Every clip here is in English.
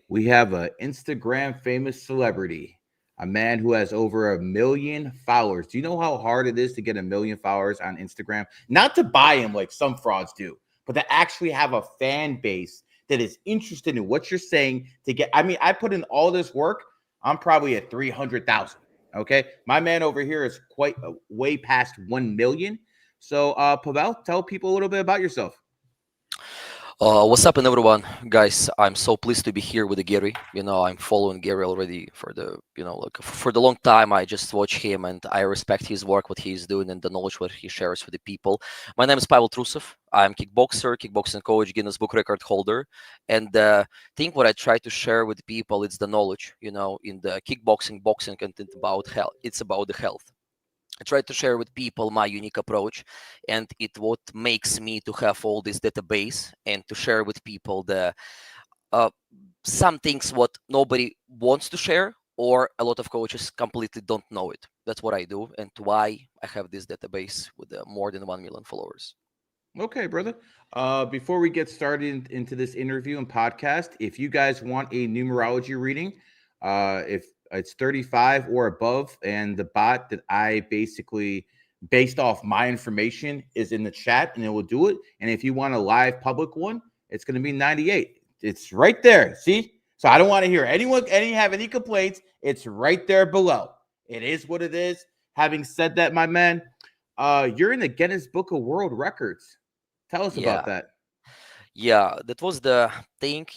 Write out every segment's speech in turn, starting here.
We have an Instagram famous celebrity, a man who has over 1 million followers. Do you know how hard it is to get 1 million followers on Instagram? Not to buy him like some frauds do, but to actually have a fan base that is interested in what you're saying to get. I mean, I put in all this work. I'm probably at 300,000. Okay. My man over here is quite way past 1 million. So, Pavel, tell people a little bit about yourself. What's up, everyone, guys? I'm so pleased to be here with Gary. I'm following Gary already for for the long time. I just watch him and I respect his work, what he's doing, and the knowledge what he shares with the people. My name is Pavel Trusov. I'm kickboxer, kickboxing coach, Guinness Book record holder, and think what I try to share with people is the knowledge. In the kickboxing, boxing content about health. It's about the health. I try to share with people my unique approach, and it what makes me to have all this database and to share with people the uh, some things what nobody wants to share, or a lot of coaches completely don't know it. That's what I do, and why I have this database with more than 1 million followers. Okay, brother. Before we get started into this interview and podcast, if you guys want a numerology reading, if it's 35 or above, and the bot that I basically based off my information is in the chat, and it will do it. And if you want a live public one, it's going to be 98. It's right there. See? So I don't want to hear anyone have any complaints. It's right there below. It is what it is. Having said that, my man, you're in the Guinness Book of World Records. Tell us Yeah, about that. yeah, that was the thing.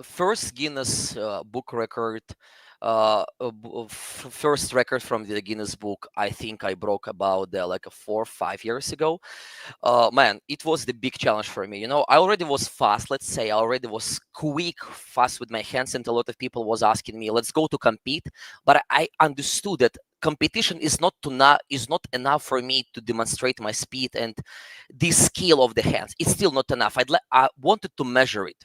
First Guinness book record, first record from the Guinness book. I think I broke about like 4 or 5 years ago. Man, it was the big challenge for me. I already was fast. Let's say I already was quick, fast with my hands, and a lot of people was asking me, "Let's go to compete." But I understood that competition is not enough for me to demonstrate my speed and the skill of the hands. It's still not enough. I wanted to measure it.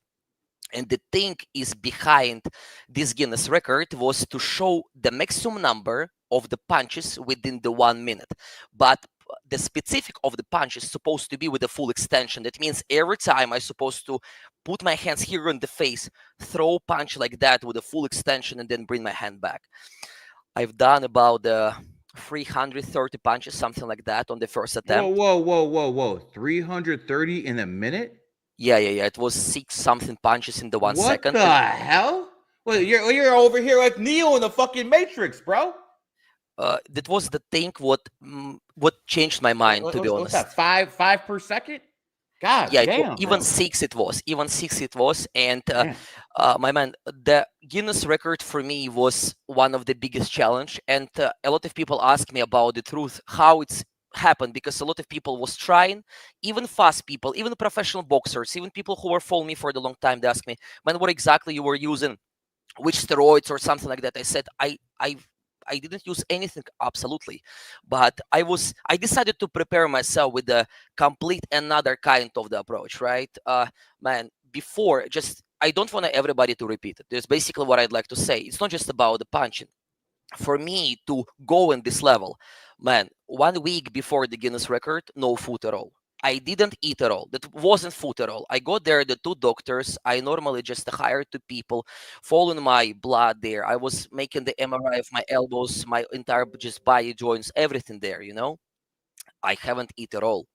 And the thing is behind this Guinness record was to show the maximum number of the punches within the 1 minute. But the specific of the punch is supposed to be with a full extension. That means every time I'm supposed to put my hands here on the face, throw punch like that with a full extension, and then bring my hand back. I've done about 330 punches, something like that, on the first Whoa, attempt. whoa, whoa, whoa, whoa. 330 in a minute? Yeah. It was six something punches in the one What second. the hell? Well, you're over here like Neo in the fucking Matrix, bro. That was the thing what changed my mind, to be What's that? honest. Five per second? God Yeah, damn, even bro. six it was. Even six it was. And Damn. my man, the Guinness record for me was one of the biggest challenge. And a lot of people ask me about the truth, how it's happened, because a lot of people was trying, even fast people, even professional boxers, even people who were following me for the long time. They asked me, man, what exactly you were using, which steroids or something like that. I said I didn't use anything, absolutely, but I decided to prepare myself with a complete another kind of the approach, right? Man, before, just I don't want everybody to repeat it. That's basically what I'd like to say. It's not just about the punching. For me to go in this level, man, 1 week before the Guinness record, no food at all. I didn't eat at all. That wasn't food at all. I got there, the two doctors. I normally just hired two people, following my blood there. I was making the MRI of my elbows, my entire just body joints, everything there. I haven't eaten at all.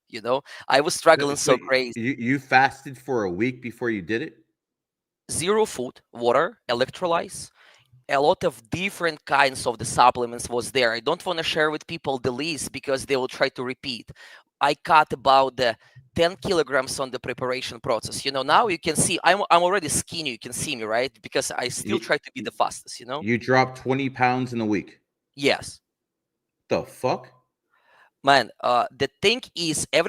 I was So, struggling so so crazy. you fasted for a week before you did it? Zero food, water, electrolytes, a lot of different kinds of the supplements was there. I don't want to share with people the list because they will try to repeat. I cut about the 10 kilograms on the preparation process. Now you can see I'm already skinny. You can see me, right? Because I still You, try to be the fastest. you dropped 20 pounds in a week. Yes. The fuck? Man, the thing is, a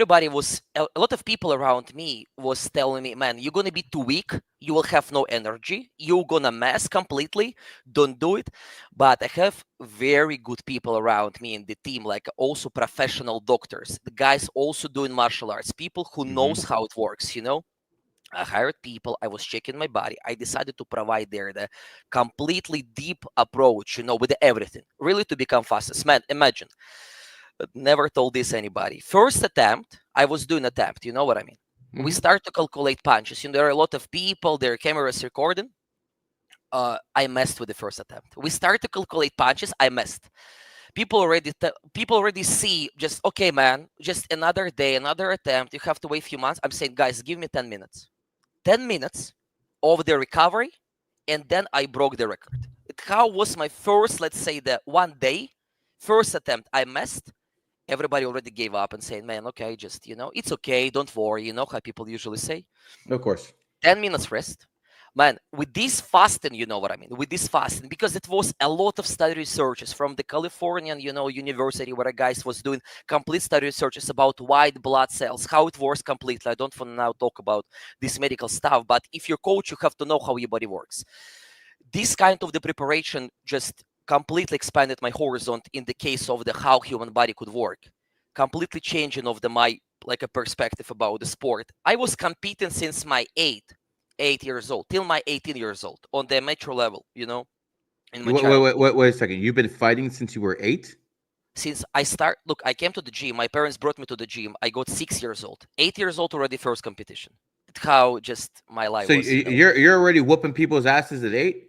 lot of people around me was telling me, man, you're gonna be too weak, you will have no energy, you're gonna mess completely, don't do it. But I have very good people around me in the team, like also professional doctors, the guys also doing martial arts, people who Mm-hmm. knows how it works. I hired people. I was checking my body. I decided to provide there the completely deep approach, with everything, really to become fastest. Man, imagine, never told this anybody. First attempt, I was doing attempt. You know what I mean? We start to calculate punches. There are a lot of people, their cameras recording. I messed with the first attempt. We start to calculate punches. I messed. People already see, just okay, man, just another day, another attempt. You have to wait a few months. I'm saying, guys, give me 10 minutes. 10 minutes of the recovery, and then I broke the record. How was my first, let's say, the one day, first attempt, I messed. Everybody already gave up and saying, man, okay, just, it's okay, don't worry. You know how people usually say. Of course. 10 minutes rest. Man, with this fasting, you know what I mean? With this fasting, because it was a lot of study researches from the Californian, university where a guys was doing complete study researches about white blood cells, how it works completely. I don't want to now talk about this medical stuff, but if you're coach, you have to know how your body works. This kind of the preparation just completely expanded my horizon in the case of the how human body could work. Completely changing of my like a perspective about the sport. I was competing since my 8 years old, till my 18 years old on the amateur level, in my childhood. Wait a second. You've been fighting since you were 8? Since I came to the gym. My parents brought me to the gym. I got 6 years old. 8 years old already first competition. How just my life So was. you're already whooping people's asses at 8?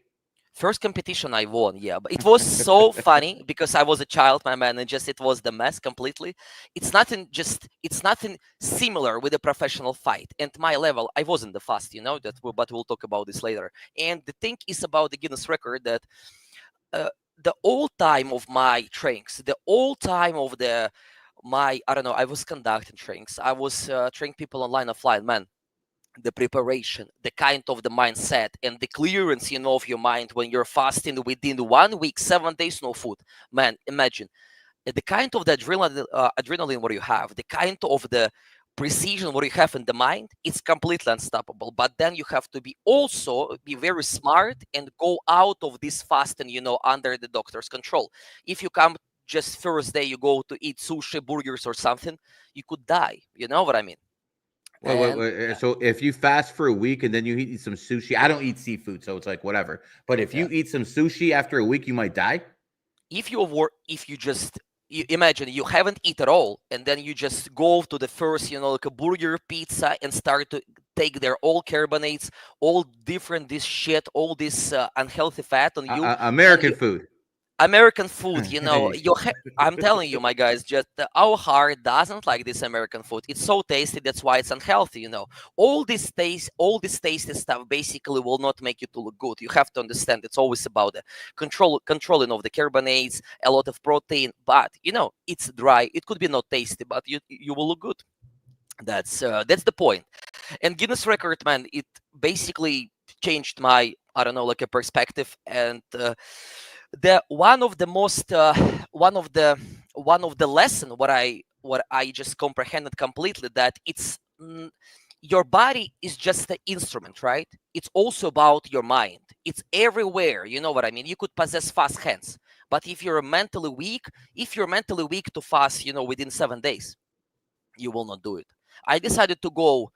First competition I won, yeah, but it was so funny because I was a child, my man, and just it was the mess completely. It's nothing similar with a professional fight. And my level, I wasn't the fast, but we'll talk about this later. And the thing is about the Guinness record that the old time of my trainings, the old time of I don't know, I was conducting trainings, I was training people online, offline, man. The preparation, the kind of the mindset, and the clearance, of your mind when you're fasting within 1 week, 7 days, no food. Man, imagine the kind of the adrenaline what you have, the kind of the precision what you have in the mind. It's completely unstoppable. But then you have to be very smart and go out of this fasting, under the doctor's control. If you come just first day, you go to eat sushi, burgers, or something, you could die. You know what I mean? Wait. So if you fast for a week and then you eat some sushi, I don't eat seafood, so it's like whatever. But if you eat some sushi after a week, you might die. If you imagine you haven't eaten at all, and then you just go to the first, like a burger, pizza, and start to take their all carbonates, all different this shit, all this unhealthy fat on you. American food. American food, I'm telling you, my guys, just our heart doesn't like this American food. It's so tasty, that's why it's unhealthy. All this tasty stuff basically will not make you to look good. You have to understand it's always about the controlling of the carbonates, a lot of protein, but it's dry. It could be not tasty, but you will look good. That's the point. And Guinness record, man, it basically changed my, I don't know, like a perspective. And the one of the lesson what I just comprehended completely, that it's your body is just an instrument, right? It's also about your mind. It's everywhere. You know what I mean? You could possess fast hands, but if you're mentally weak to fast, within 7 days, you will not do it. I decided to go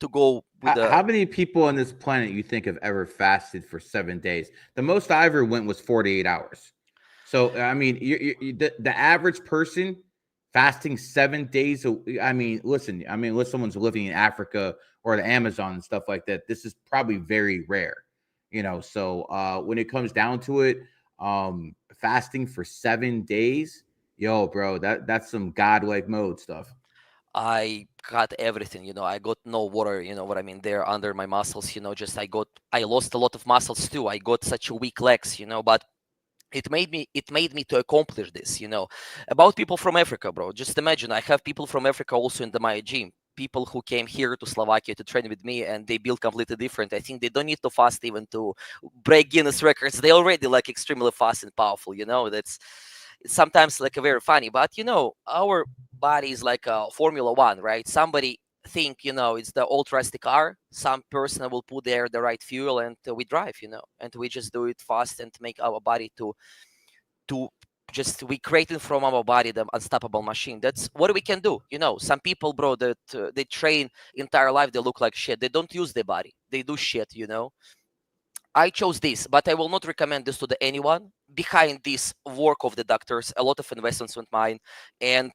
with how many people on this planet you think have ever fasted for 7 days? The most I ever went was 48 hours. So I mean, the average person fasting 7 days. Listen, unless someone's living in Africa or the Amazon and stuff like that, this is probably very rare. So when it comes down to it, fasting for 7 days, yo, bro, that's some godlike mode stuff. I got everything, I got no water, you know what I mean, there under my muscles, I lost a lot of muscles too. I got such weak legs, but it made me to accomplish this, about people from Africa, bro. Just imagine, I have people from Africa also in my gym, people who came here to Slovakia to train with me, and they build completely different. I think they don't need to fast even to break Guinness records. They already like extremely fast and powerful, that's sometimes like a very funny, but our body is like a Formula One, right? Somebody think it's the old rusty car. Some person will put there the right fuel, and we drive, and we just do it fast and make our body to just we creating from our body the unstoppable machine. That's what we can do. Some people, bro, that they train entire life, they look like shit. They don't use their body, they do shit. I chose this, but I will not recommend this to anyone. Behind this work of the doctors, a lot of investments with mine, and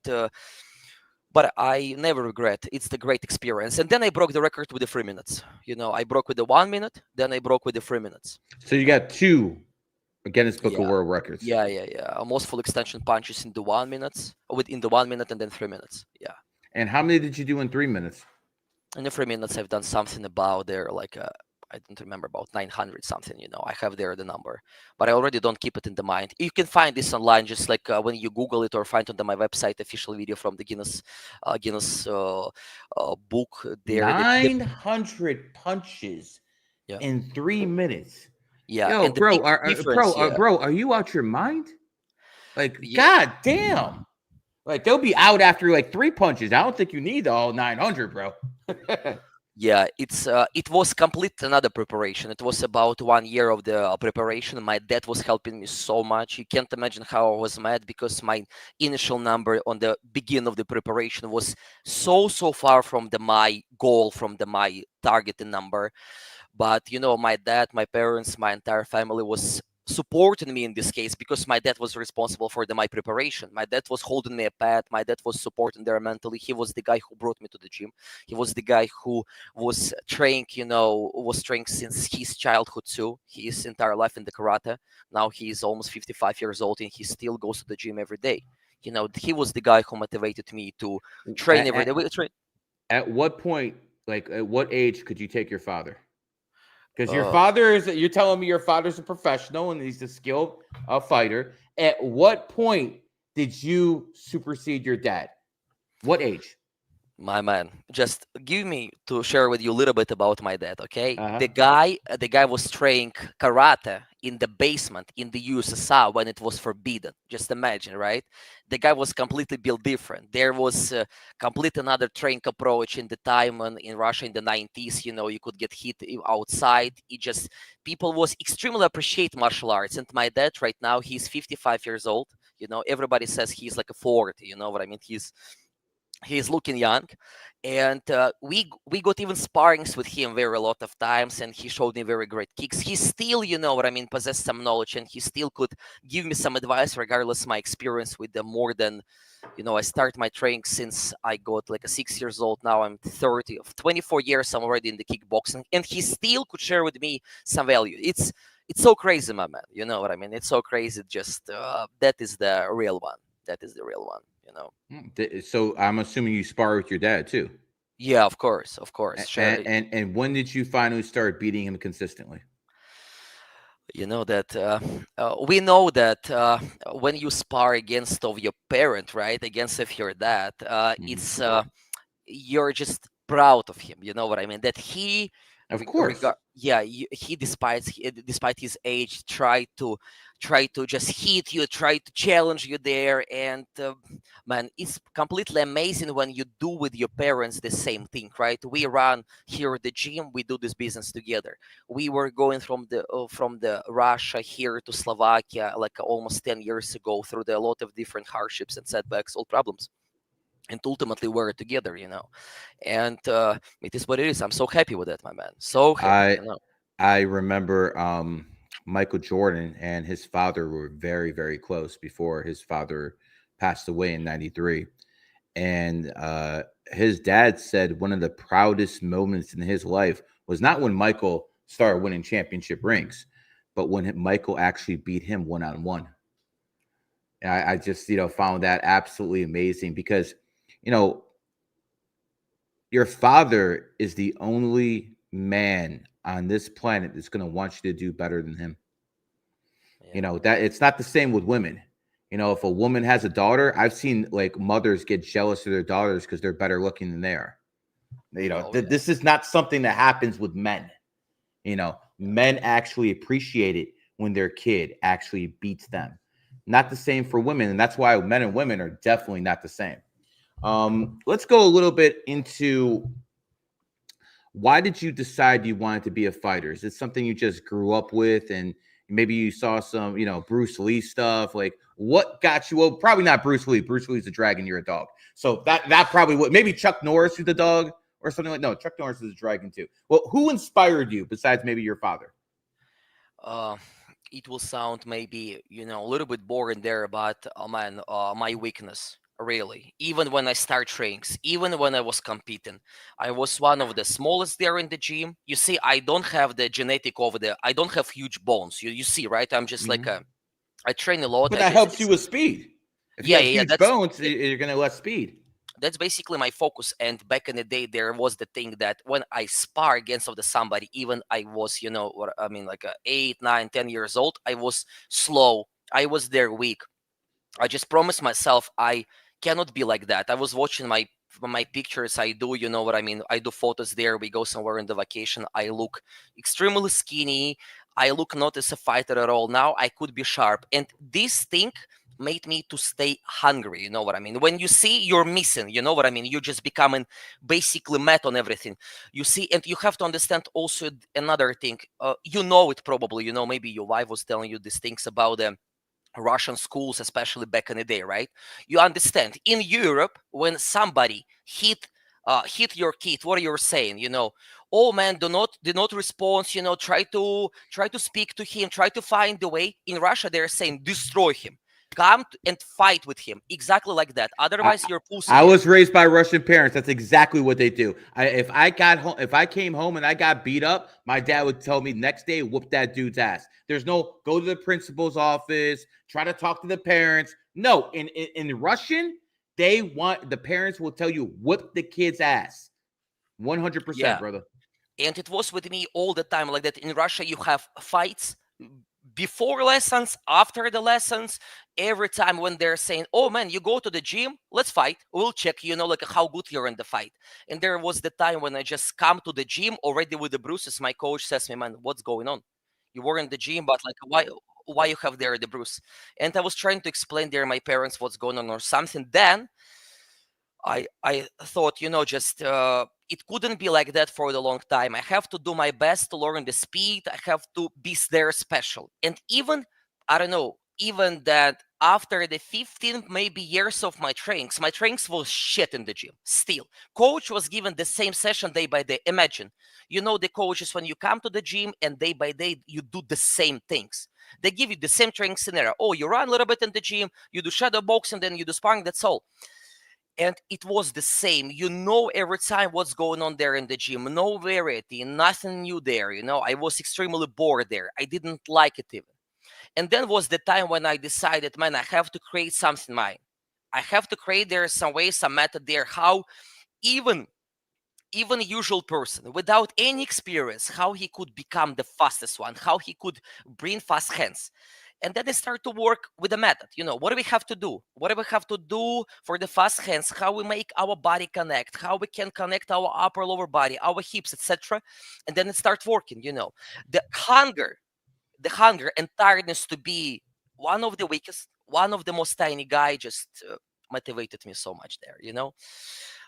but I never regret. It's the great experience. And then I broke the record with the 3 minutes. I broke with the 1 minute, then I broke with the 3 minutes. So you got two Guinness Book of Yeah, World Records. yeah. Most full extension punches in the 1 minutes, within the 1 minute, and then 3 minutes. Yeah. And how many did you do in 3 minutes? In the 3 minutes, I've done something about there, like I don't remember, about 900 something. I have there the number, but I already don't keep it in the mind. You can find this online, just like when you Google it or find on my website official video from the Guinness book. There, 900 punches yeah, in 3 minutes. yeah, Yo, and the bro, big difference, yeah, bro, are you out your mind? Like, yeah. god damn. Like, they'll be out after like 3 punches. I don't think you need all 900, bro. Yeah, it was complete another preparation. It was about 1 year of the preparation. My dad was helping me so much. You can't imagine how I was mad, because my initial number on the beginning of the preparation was so far from my goal, from my targeted number. But my dad, my parents, my entire family was supporting me in this case, because my dad was responsible for my preparation. My dad was holding me a pad. My dad was supporting there mentally. He was the guy who brought me to the gym. He was the guy who was training, since his childhood too. His entire life in the karate. Now he's almost 55 years old, and he still goes to the gym every day. He was the guy who motivated me to train every day. At what point, like at what age could you take your father? Because you're telling me your father's a professional and he's a skilled fighter. At what point did you supersede your dad? What age? My man, just give me to share with you a little bit about my dad, okay? Uh-huh. The guy was training karate in the basement in the USSR when it was forbidden. Just imagine, right? The guy was completely built different. There was complete another training approach in the time in Russia in the 90s. You could get hit outside. People was extremely appreciate martial arts. And my dad right now, he's 55 years old. Everybody says he's like a 40. You know what I mean? He's looking young, and we got even sparrings with him very a lot of times, and he showed me very great kicks. He still, possessed some knowledge, and he still could give me some advice regardless of my experience with them more than, I started my training since I got like a 6 years old. Now I'm 30. Of 24 years I'm already in the kickboxing, and he still could share with me some value. It's so crazy, my man. You know what I mean? It's so crazy. Just that is the real one. That is the real one. So I'm assuming you spar with your dad too. Yeah, of course, sure. And when did you finally start beating him consistently? We know that when you spar against of your parent, right, against of your dad, it's you're just proud of him. You know what I mean? That he, of course, he despite his age, try to just hit you, try to challenge you there. And man, it's completely amazing when you do with your parents the same thing, right? We run here at the gym, we do this business together. We were going from the Russia here to Slovakia like almost 10 years ago, through a lot of different hardships and setbacks, all problems, and ultimately we're together, and it is what it is. I'm so happy with that, my man, so happy. I remember Michael Jordan and his father were very, very close before his father passed away in 93. And his dad said one of the proudest moments in his life was not when Michael started winning championship rings, but when Michael actually beat him one-on-one. And I just, found that absolutely amazing, because, your father is the only man on this planet that's going to want you to do better than him. Yeah. That it's not the same with women. If a woman has a daughter, I've seen like mothers get jealous of their daughters because they're better looking than they are. This is not something that happens with men. Men actually appreciate it when their kid actually beats them. Not the same for women. And that's why men and women are definitely not the same. Let's go a little bit into, why did you decide you wanted to be a fighter? Is it something you just grew up with, and maybe you saw some, Bruce Lee stuff? Like, what got you? Well, probably not Bruce Lee. Bruce Lee's a dragon, you're a dog. So that probably would, maybe Chuck Norris is the dog or something like. No, Chuck Norris is a dragon too. Well, who inspired you besides maybe your father? It will sound maybe, a little bit boring there, but man, my weakness. really. Even when I start trainings, even when I was competing, I was one of the smallest there in the gym. You see, I don't have the genetic over there. I don't have huge bones. You see, right? I'm just like Mhm. I train a lot. But I that just helps you with speed. If you yeah, have yeah, yeah. huge bones, you're gonna less speed. That's basically my focus. And back in the day, there was the thing that when I spar against of the somebody, even I was, what I mean, like 8, 9, 10 years old, I was slow. I was there weak. I just promised myself I cannot be like that. I was watching my pictures. I do, you know what I mean. I do photos there. We go somewhere in the vacation. I look extremely skinny. I look not as a fighter at all. Now I could be sharp, and this thing made me to stay hungry. You know what I mean? When you see you're missing, you know what I mean. You're just becoming basically mad on everything. You see, and you have to understand also another thing. You know it probably. You know, maybe your wife was telling you these things about them Russian schools, especially back in the day, right? You understand in Europe when somebody hit your kid, what you're saying, oh man, do not respond, try to speak to him, try to find the way. In Russia, they're saying destroy him, and fight with him, exactly like that. I, Otherwise, you're pussy I there. was raised by Russian parents. That's exactly what they do. If I got home, if I came home and I got beat up, my dad would tell me next day, whoop that dude's ass. There's no go to the principal's office, try to talk to the parents. No, in Russian, they want the parents will tell you whoop the kid's ass. 100%, Yeah. brother. And it was with me all the time like that. In Russia, you have fights before lessons, after the lessons. Every time when they're saying, oh man, you go to the gym, let's fight, we'll check, like how good you're in the fight. And there was the time when I just come to the gym already with the bruises. My coach says me, man, what's going on? You were in the gym, but like why you have there the bruise? And I was trying to explain there my parents what's going on or something. Then I thought, just it couldn't be like that for a long time. I have to do my best to learn the speed. I have to be there special. And even, I don't know, even that after the 15 maybe years of my trainings was shit in the gym. Still, coach was given the same session day by day. Imagine, the coaches when you come to the gym and day by day you do the same things. They give you the same training scenario. Oh, you run a little bit in the gym, you do shadow boxing, then you do sparring. That's all. And it was the same, every time what's going on there in the gym. No variety, nothing new there. I was extremely bored there. I didn't like it even. And then was the time when I decided, man, I have to create something mine. I have to create there some way, some method there, how even a usual person without any experience, how he could become the fastest one, how he could bring fast hands. And then they start to work with the method. What do we have to do? What do we have to do for the fast hands? How we make our body connect? How we can connect our upper lower body, our hips, etc. And then it starts working. The hunger, and tiredness to be one of the weakest, one of the most tiny guy, just motivated me so much there.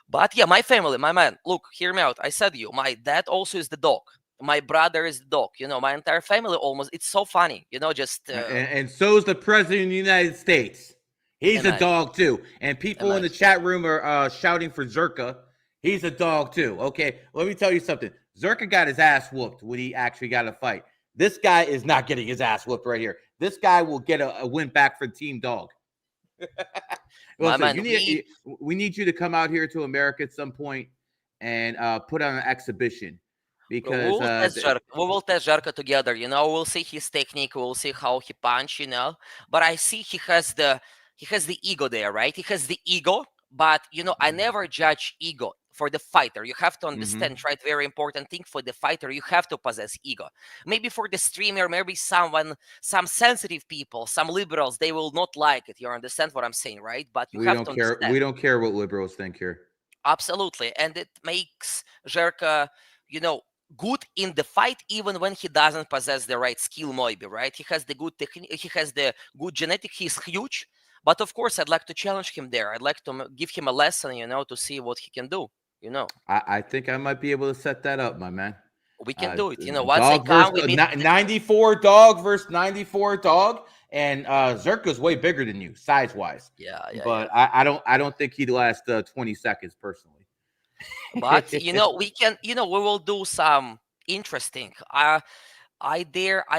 But yeah, my family, my man, look, hear me out. I said you, my dad also is the dog. My brother is the dog. My entire family almost. It's so funny. Just And so is the president of the United States. He's a imagine, dog too. And people in the imagine. chat room are shouting for Zerka. He's a dog too. Okay, let me tell you something. Zerka got his ass whooped when he actually got a fight. This guy is not getting his ass whooped right here. This guy will get a win back for Team Dog. My Listen, man, we need you to come out here to America at some point and put on an exhibition we because will test Jarka. We will test Jarka together. We'll see his technique. We'll see how he punch. But I see he has the ego there, right? He has the ego. But I never judge ego for the fighter. You have to understand, right? Very important thing for the fighter. You have to possess ego. Maybe for the streamer, maybe some sensitive people, some liberals, they will not like it. You understand what I'm saying, right? But you we have don't to care. understand. We don't care what liberals think here. Absolutely. And it makes Jerka, you know, good in the fight, even when he doesn't possess the right skill, maybe, right? He has the good technique, he has the good genetic, he's huge. But of course, I'd like to challenge him there. I'd like to give him a lesson, to see what he can do, I think I might be able to set that up, my man. We can do it. Once I Dog come, versus we meet. 94 dog versus 94 dog, and Zerka's way bigger than you size wise. Yeah, yeah, yeah. But I don't think he'd last 20 seconds personally. But we will do some interesting. I'd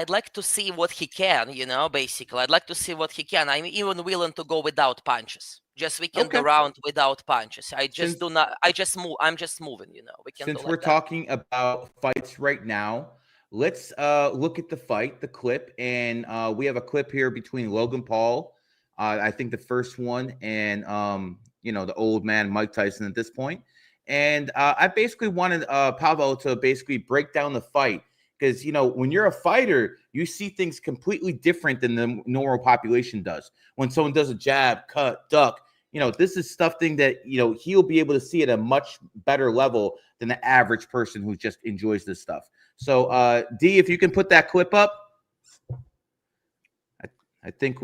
like to see what he can, basically. I'd like to see what he can. I'm even willing to go without punches, Just we can go Okay. around without punches. I just Since do not. I just move. I'm just moving. We can do since we're like that. talking about fights right now, let's look at the fight, the clip, and we have a clip here between Logan Paul, I think the first one, and the old man Mike Tyson at this point. And I basically wanted Pavel to basically break down the fight because when you're a fighter, you see things completely different than the normal population does. When someone does a jab, cut, duck, this is something that he'll be able to see at a much better level than the average person who just enjoys this stuff. So, D, if you can put that clip up, I think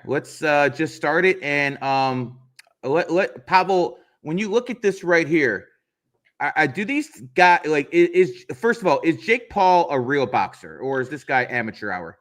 let's just start it. And let Pavel, when you look at this right here, I do these guys first of all, is Jake Paul a real boxer or is this guy amateur hour?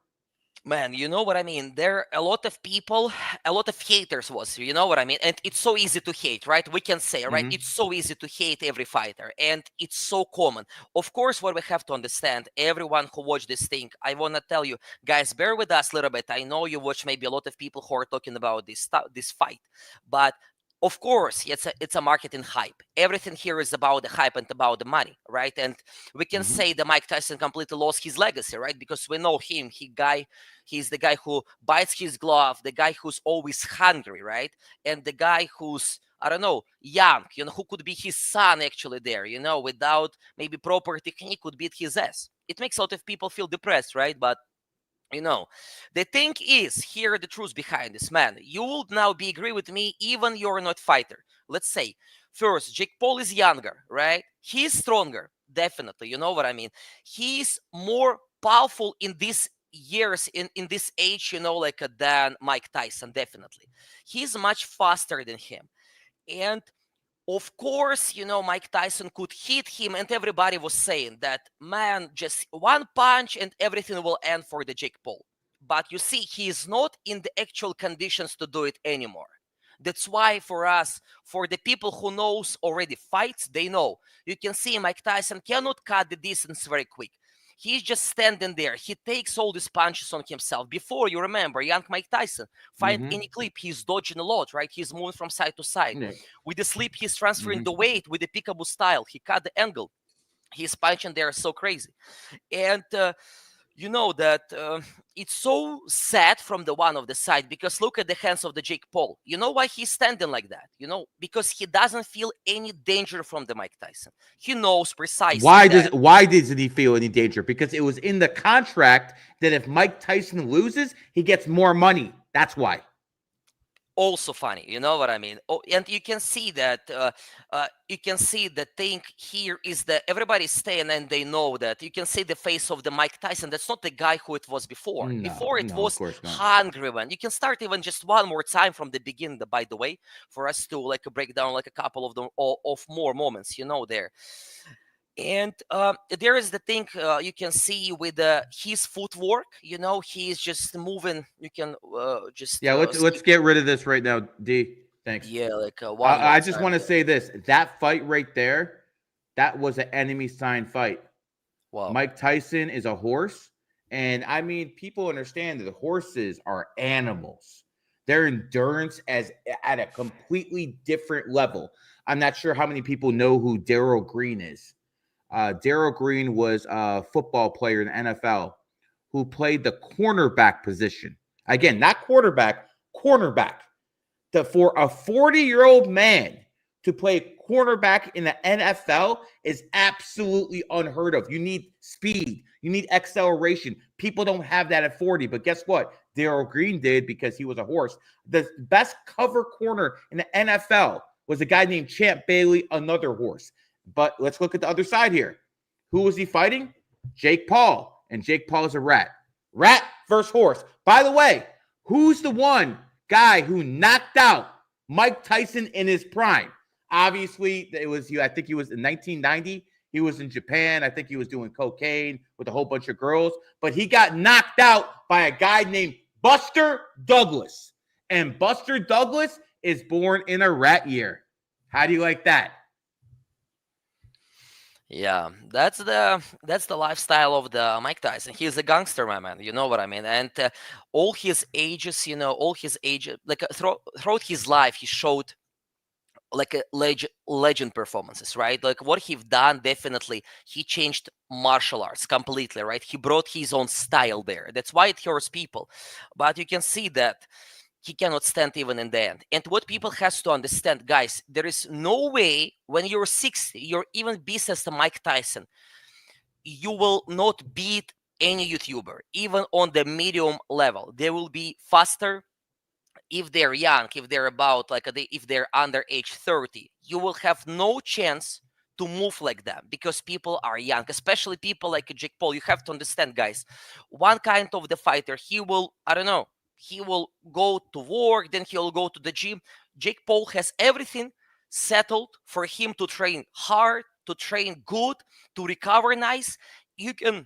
Man, you know what I mean? There are a lot of people, a lot of haters you know what I mean? And it's so easy to hate, right? We can say, right? Mm-hmm. It's so easy to hate every fighter and it's so common. Of course, what we have to understand, everyone who watched this thing, I want to tell you, guys, bear with us a little bit. I know you watch maybe a lot of people who are talking about this fight, but of course, it's a marketing hype. Everything here is about the hype and about the money, right? And we can Mm-hmm. say that Mike Tyson completely lost his legacy, right? Because we know him. He's the guy who bites his glove, the guy who's always hungry, right? And the guy who's, I don't know, young, who could be his son actually there, without maybe proper technique could beat his ass. It makes a lot of people feel depressed, right? But the thing is, here the truth behind this, man. You will now be agree with me, even you're not fighter. Let's say, first, Jake Paul is younger, right? He's stronger, definitely. You know what I mean? He's more powerful in these years, in this age, than Mike Tyson, definitely. He's much faster than him. And of course, Mike Tyson could hit him, and everybody was saying that, man, just one punch and everything will end for the Jake Paul. But you see, he is not in the actual conditions to do it anymore. That's why for us, for the people who knows already fights, they know. You can see Mike Tyson cannot cut the distance very quick. He's just standing there. He takes all these punches on himself. Before, you remember, young Mike Tyson, find Mm-hmm. any clip, he's dodging a lot, right? He's moving from side to side. Yeah. With the slip, he's transferring Mm-hmm. the weight with the peekaboo style. He cut the angle. He's punching there so crazy. And you know that it's so sad from the one of the side because look at the hands of the Jake Paul. You know why he's standing like that? Because he doesn't feel any danger from the Mike Tyson. He knows precisely that. Why doesn't he feel any danger? Because it was in the contract that if Mike Tyson loses, he gets more money. That's why. Also funny, you know what I mean? Oh, and you can see that the thing here is that everybody's staying and they know that. You can see the face of the Mike Tyson. That's not the guy who it was before. Before it No, of was course not. hungry one. You can start even just one more time from the beginning, by the way, for us to break down a couple of them of more moments, there. And there is the thing you can see with his footwork. He's just moving. You can just Let's get rid of this right now, D. Thanks. yeah, one more I just time want to there. say this: that fight right there, that was an enemy sign fight. Wow. Mike Tyson is a horse, and I mean, people understand that the horses are animals. Their endurance is at a completely different level. I'm not sure how many people know who Darryl Green is. Darryl Green was a football player in the NFL who played the cornerback position. Again, not quarterback, cornerback. For a 40-year-old man to play cornerback in the NFL is absolutely unheard of. You need speed. You need acceleration. People don't have that at 40. But guess what? Darryl Green did because he was a horse. The best cover corner in the NFL was a guy named Champ Bailey, another horse. But let's look at the other side here. Who was he fighting? Jake Paul. And Jake Paul is a rat. Rat versus horse. By the way, who's the one guy who knocked out Mike Tyson in his prime? Obviously, it was you. I think he was in 1990. He was in Japan. I think he was doing cocaine with a whole bunch of girls. But he got knocked out by a guy named Buster Douglas. And Buster Douglas is born in a rat year. How do you like that? Yeah, that's the lifestyle of the Mike Tyson. He's a gangster, my man. You know what I mean? And all his ages, all his ages, like throughout his life, he showed like a legend performances, right? Like what he've done, definitely he changed martial arts completely, right? He brought his own style there. That's why it hurts people. But you can see that he cannot stand even in the end. And what people has to understand, guys, there is no way when you're 60, you're even beast as the Mike Tyson, you will not beat any YouTuber, even on the medium level. They will be faster if they're young, if they're about like if they're under age 30. You will have no chance to move like that because people are young, especially people like Jake Paul. You have to understand, guys, one kind of the fighter, he will, I don't know, he will go to work, then he'll go to the gym. Jake Paul has everything settled for him to train hard, to train good, to recover nice. You can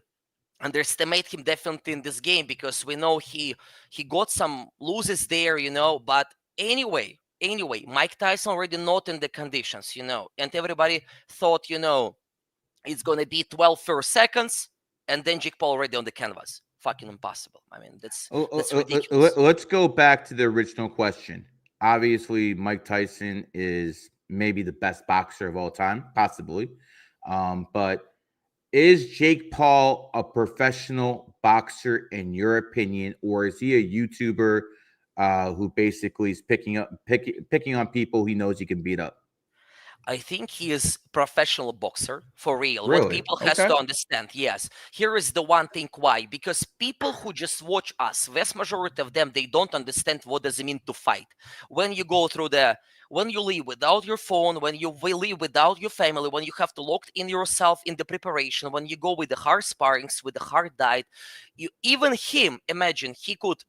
underestimate him definitely in this game because we know he got some loses there, but anyway, Mike Tyson already not in the conditions, and everybody thought, it's gonna be 12 first seconds and then Jake Paul already on the canvas. Fucking impossible. I mean, that's ridiculous. Let's go back to the original question. Obviously, Mike Tyson is maybe the best boxer of all time, possibly. But is Jake Paul a professional boxer in your opinion, or is he a YouTuber who basically is picking on people he knows he can beat up? I think he is professional boxer for real. What Really? people has Okay. to understand, yes. Here is the one thing why. Because people who just watch us, vast majority of them, they don't understand what does it mean to fight. When you go through when you live without your phone, when you live without your family, when you have to lock in yourself in the preparation, when you go with the hard sparrings, with the hard diet, even him, imagine he could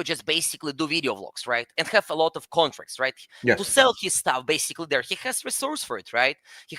just basically do video vlogs, right? And have a lot of contracts, right? To Yes. sell his stuff basically there. He has resource for it, right? He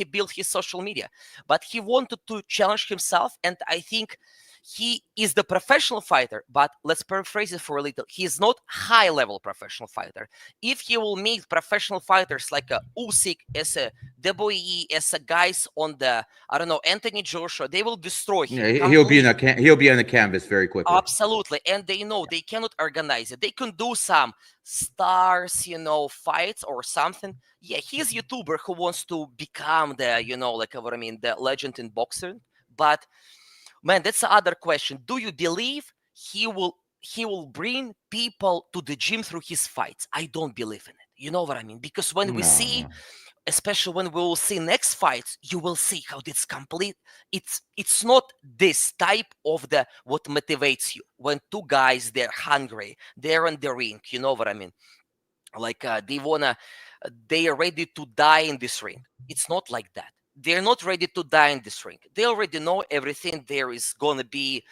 built his social media. But he wanted to challenge himself, and I think he is the professional fighter, but let's paraphrase it for a little. He is not high level professional fighter. If he will meet professional fighters like a Usyk, as a Deboe, as a guys on the, I don't know, Anthony Joshua, they will destroy Yeah, him completely. he'll be on the canvas very quickly. Absolutely. And they know they cannot organize it. They can do some stars, fights or something. Yeah, he's a YouTuber who wants to become the, like what I mean, the legend in boxing. But man, that's the other question. Do you believe he will bring people to the gym through his fights? I don't believe in it. You know what I mean? Because when we No, see, no. especially when we will see next fights, you will see how it's complete. It's not this type of the what motivates you when two guys, they're hungry, they're in the ring. You know what I mean? Like they are ready to die in this ring. It's not like that. They're not ready to die in this ring. They already know everything there is gonna be,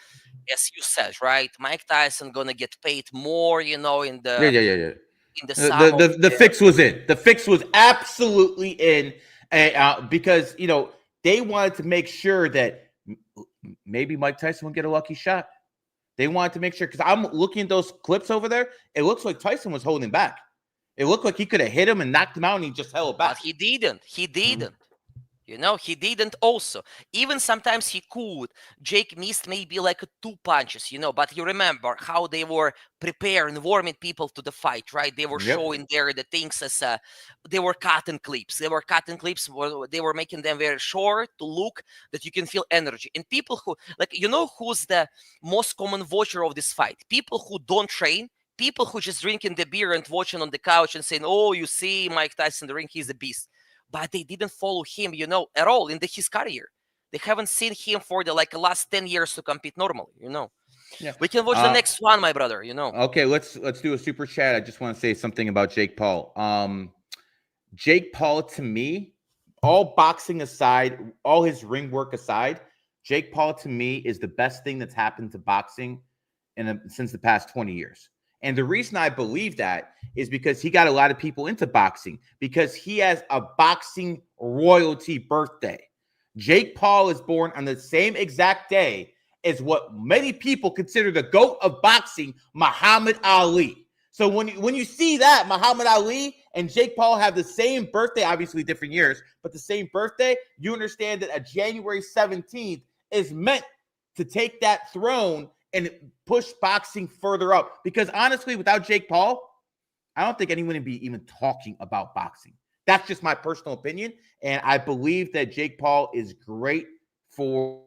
as you said, right? Mike Tyson gonna get paid more, in Yeah, the yeah, yeah, yeah. in the The, sum of the fix was in. The fix was absolutely in, and because they wanted to make sure that maybe Mike Tyson would get a lucky shot. They wanted to make sure, because I'm looking at those clips over there. It looks like Tyson was holding back. It looked like he could have hit him and knocked him out, and he just held but back. he didn't. He Mhm. didn't. He didn't also. Even sometimes he could. Jake missed maybe like two punches, but you remember how they were preparing, warming people to the fight, right? They were Yep. showing there the things as they were cutting clips. They were cutting clips, they were making them very short to look that you can feel energy. And people who, like, who's the most common watcher of this fight? People who don't train, people who just drinking the beer and watching on the couch and saying, oh, you see Mike Tyson in the ring, he's a beast, but they didn't follow him, at all in his career. They haven't seen him for the last 10 years to compete normally. Yeah. We can watch the next one, my brother. Okay, let's do a super chat. I just want to say something about Jake Paul. Jake Paul, to me, all boxing aside, all his ring work aside, Jake Paul to me is the best thing that's happened to boxing since the past 20 years. And the reason I believe that is because he got a lot of people into boxing, because he has a boxing royalty birthday. Jake Paul is born on the same exact day as what many people consider the GOAT of boxing, Muhammad Ali. So when you see that, Muhammad Ali, and Jake Paul have the same birthday, obviously different years, but the same birthday, you understand that a January 17th is meant to take that throne and push boxing further up. Because honestly, without Jake Paul, I don't think anyone would be even talking about boxing. That's just my personal opinion. And I believe that Jake Paul is great for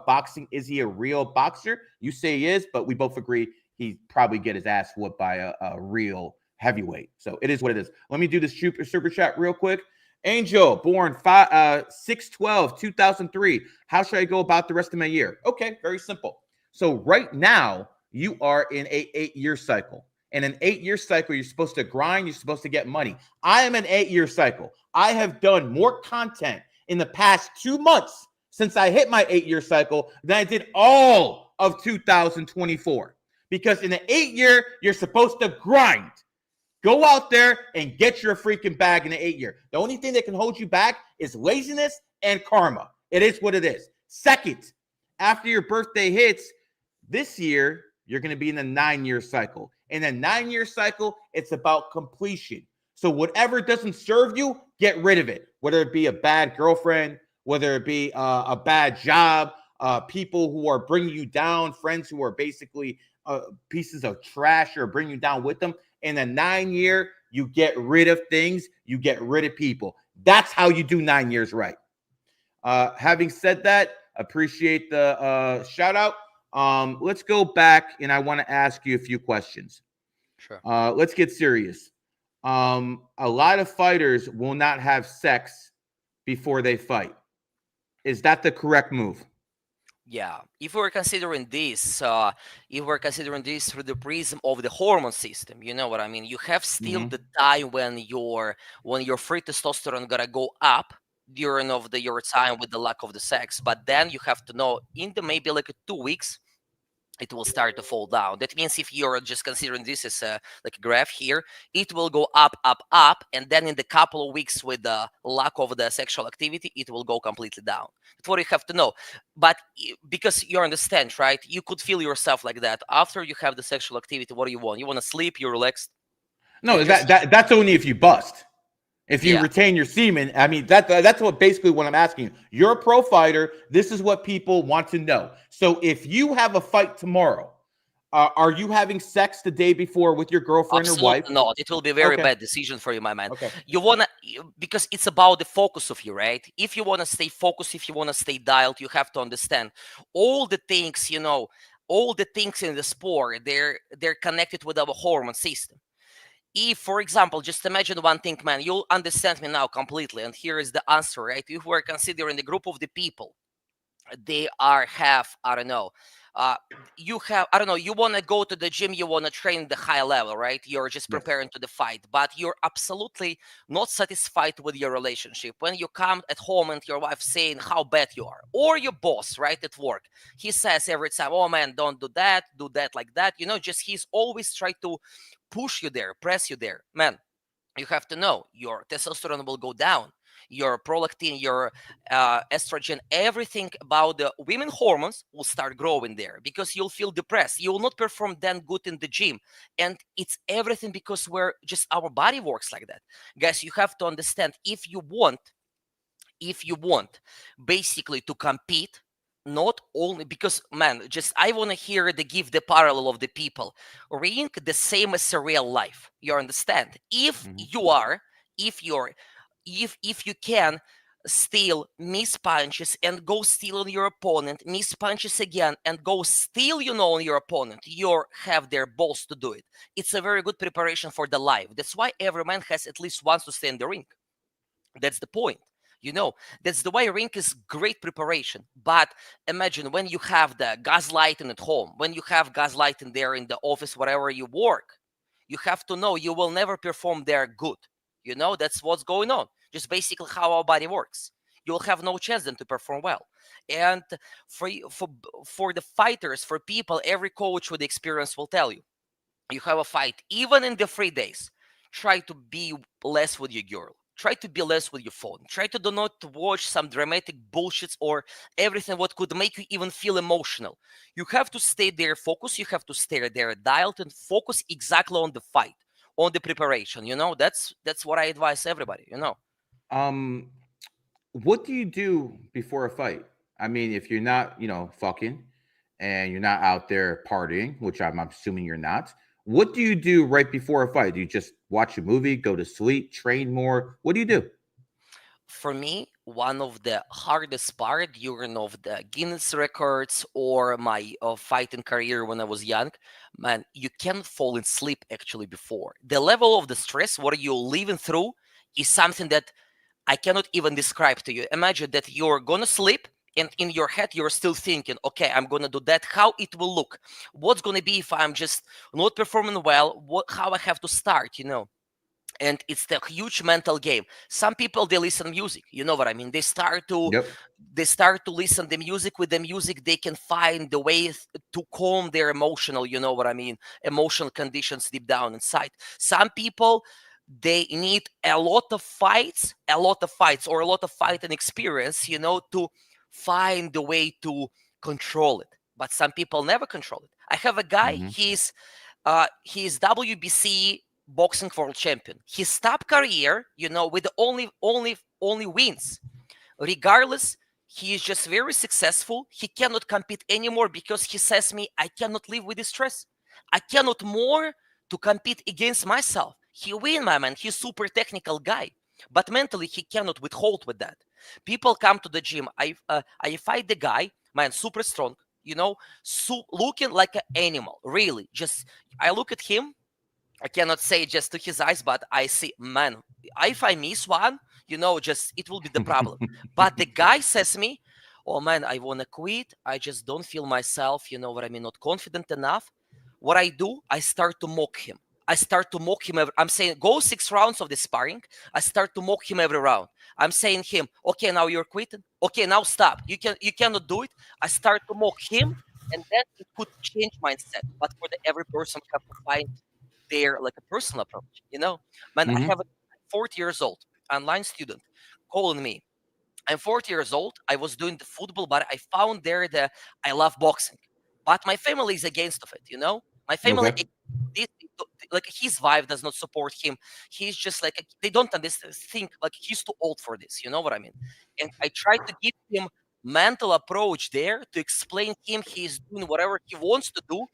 boxing. Is he a real boxer? You say he is, but we both agree he'd probably get his ass whooped by a real heavyweight. So it is what it is. Let me do this super chat real quick. Angel, born 6/12/2003. How should I go about the rest of my year? Okay, very simple. So right now, you are in a 8-year cycle. In an 8-year cycle, you're supposed to grind. You're supposed to get money. I am an 8-year cycle. I have done more content in the past 2 months since I hit my 8-year cycle than I did all of 2024. Because in the 8-year, you're supposed to grind. Go out there and get your freaking bag in the 8-year. The only thing that can hold you back is laziness and karma. It is what it is. Second, after your birthday hits, this year, you're going to be in the 9-year cycle. In a 9-year cycle, it's about completion. So whatever doesn't serve you, get rid of it. Whether it be a bad girlfriend, whether it be a bad job, people who are bringing you down, friends who are basically pieces of trash or bring you down with them. In a 9-year, you get rid of things, you get rid of people. That's how you do 9 years right. Having said that, appreciate the shout out. Let's go back, and I want to ask you a few questions. Sure. Let's get serious. A lot of fighters will not have sex before they fight. Is that the correct move? Yeah, if we're considering this, through the prism of the hormone system, you know what I mean. You have still the time when your free testosterone gonna go up during of your time with the lack of the sex, but then you have to know in the maybe like 2 weeks it will start to fall down. That means if you're just considering this as like a graph here, it will go up, up, up, and then in the couple of weeks with the lack of the sexual activity, it will go completely down. That's what you have to know. But because you understand, right? You could feel yourself like that. After you have the sexual activity, what do you want? You want to sleep, you're relaxed? No, that's only if you bust. If you Yeah. retain your semen, I mean, that's what basically what I'm asking you. You're a pro fighter. This is what people want to know. So if you have a fight tomorrow, are you having sex the day before with your girlfriend or wife? Absolutely not. It will be a very bad decision for you, my man. Okay. You wanna because it's about the focus of you, right? If you wanna stay focused, if you wanna stay dialed, you have to understand all the things, all the things in the sport. They're connected with our hormone system. If, for example, just imagine one thing, man, you'll understand me now completely. And here is the answer, right? If we're considering the group of the people, they have, I don't know, you want to go to the gym, you want to train the high level, right? You're just preparing to the fight, but you're absolutely not satisfied with your relationship. When you come at home and your wife saying how bad you are, or your boss, right, at work, he says every time, oh man, don't do that like that, just he's always trying to push you there, press you there, man. You have to know your testosterone will go down, your prolactin, your estrogen, everything about the women hormones will start growing there because you'll feel depressed. You will not perform then good in the gym. And it's everything because our body works like that. Guys, you have to understand if you want basically to compete, not only because, man, just I want to hear give the parallel of the people. Ring the same as a real life. You understand? If you can steal, miss punches and go steal on your opponent, miss punches again and go steal, on your opponent, you have their balls to do it. It's a very good preparation for the life. That's why every man has at least once to stay in the ring. That's the point. That's the way ring is great preparation. But imagine when you have the gaslighting at home, when you have gaslighting there in the office, wherever you work, you have to know you will never perform there good. That's what's going on. Just basically how our body works. You'll have no chance then to perform well. And for the fighters, for people, every coach with experience will tell you, you have a fight, even in the free days, try to be less with your girl. Try to be less with your phone. Try to do not watch some dramatic bullshits or everything what could make you even feel emotional. You have to stay there focused. You have to stay there dialed and focus exactly on the fight. on the preparation. That's what I advise everybody. What do you do before a fight? I mean, if you're not, fucking and you're not out there partying, which I'm assuming you're not, what do you do right before a fight? Do you just watch a movie, go to sleep, train more? What do you do? For me, one of the hardest part during of the Guinness records or my fighting career when I was young, man, you can't fall in sleep actually before. The level of the stress what you're living through is something that I cannot even describe to you. Imagine that you're gonna sleep and in your head you're still thinking, okay, I'm gonna do that. How it will look? What's gonna be if I'm just not performing well? How I have to start? And it's the huge mental game. Some people they listen music, you know what I mean. Yep. They start to listen the music. With the music they can find the way to calm their emotional, you know what I mean, emotional conditions deep down inside. Some people they need a lot of fights or a lot of fighting experience, to find the way to control it. But some people never control it. I have a guy, Mm-hmm. he's WBC boxing world champion. His top career, with the only wins. Regardless, he is just very successful. He cannot compete anymore because he says me, I cannot live with this stress. I cannot more to compete against myself. He win, my man. He's super technical guy, but mentally he cannot withhold with that. People come to the gym. I fight the guy, man, super strong. Looking like an animal. Really, just I look at him. I cannot say just to his eyes, but I see, man, if I miss one, just it will be the problem. But the guy says me, oh man, I want to quit. I just don't feel myself, you know what I mean, not confident enough. What I do, I start to mock him. I'm saying, go 6 rounds of the sparring. I start to mock him every round. I'm saying him, okay, now you're quitting. Okay, now stop. You cannot do it. I start to mock him, and then it could change mindset. But for every person have to find their like a personal approach. Man, I Mm-hmm. have a 40 years old online student calling me. I'm 40 years old. I was doing the football, but I found there that I love boxing. But my family is against of it. My family, Okay. like his wife does not support him. He's just like they don't understand. Think like he's too old for this. You know what I mean? And I try to give him mental approach there to explain him he's doing whatever he wants to do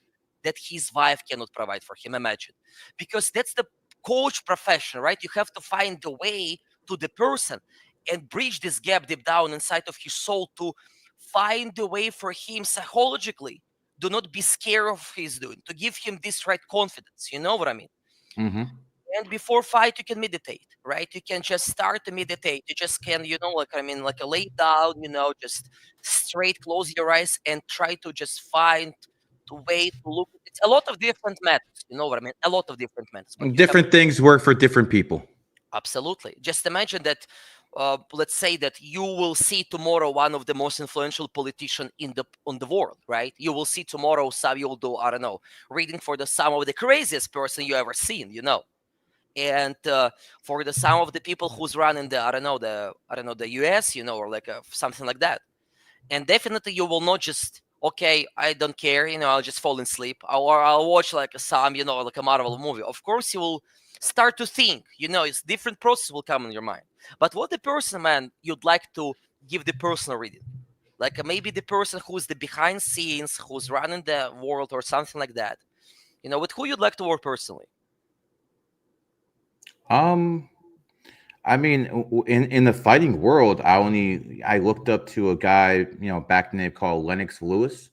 that his wife cannot provide for him. Imagine, because that's the coach profession, right? You have to find the way to the person and bridge this gap deep down inside of his soul to find the way for him psychologically. Do not be scared of his doing, to give him this right confidence. You know what I mean? Mm-hmm. And before fight, you can meditate, right? You can just start to meditate. You just can, like I mean, like a lay down, just straight close your eyes and try to just find the way to look. It's a lot of different methods. You know what I mean? A lot of different methods, but you have Different things work for different people. absolutely. Just imagine that. Let's say that you will see tomorrow one of the most influential politician on the world, right? You will see tomorrow some you'll do, I don't know, reading for the some of the craziest person you ever seen. And for the some of the people who's running the the US, or like something like that. And definitely you will not just okay, I don't care, I'll just fall in sleep, or I'll watch like some, like a Marvel movie. Of course you will start to think, it's different process will come in your mind. But what the person, man, you'd like to give the personal reading, like maybe the person who's the behind scenes, who's running the world or something like that, with who you'd like to work personally. Um, I mean, in the fighting world, I looked up to a guy, back then called Lennox Lewis.